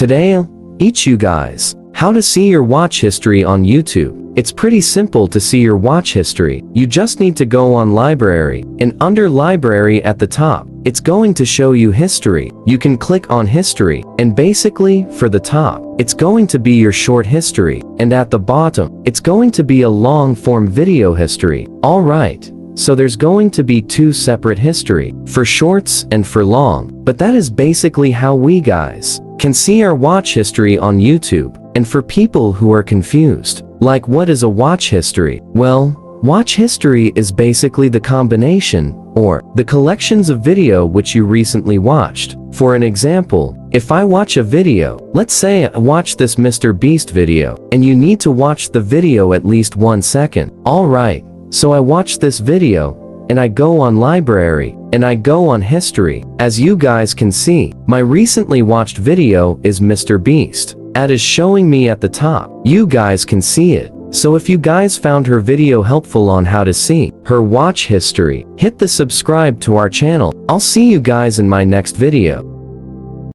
Today I'll teach you guys how to see your watch history on YouTube. It's pretty simple to see your watch history. You just need to go on library, and under library at the top, it's going to show you history. You can click on history, and basically, for the top, it's going to be your short history, and at the bottom, it's going to be a long form video history. Alright, so there's going to be two separate history, for shorts and for long, but that is basically how we guys can see our watch history on YouTube. And for people who are confused, like what is a watch history? Well, watch history is basically the combination, or the collections of video which you recently watched. For an example, if I watch a video, let's say I watch this Mr. Beast video, and you need to watch the video at least 1 second. Alright, so I watch this video, and I go on library, and I go on history. As you guys can see, my recently watched video is Mr. Beast. Ad is showing me at the top. You guys can see it. So if you guys found her video helpful on how to see her watch history, hit the subscribe to our channel. I'll see you guys in my next video.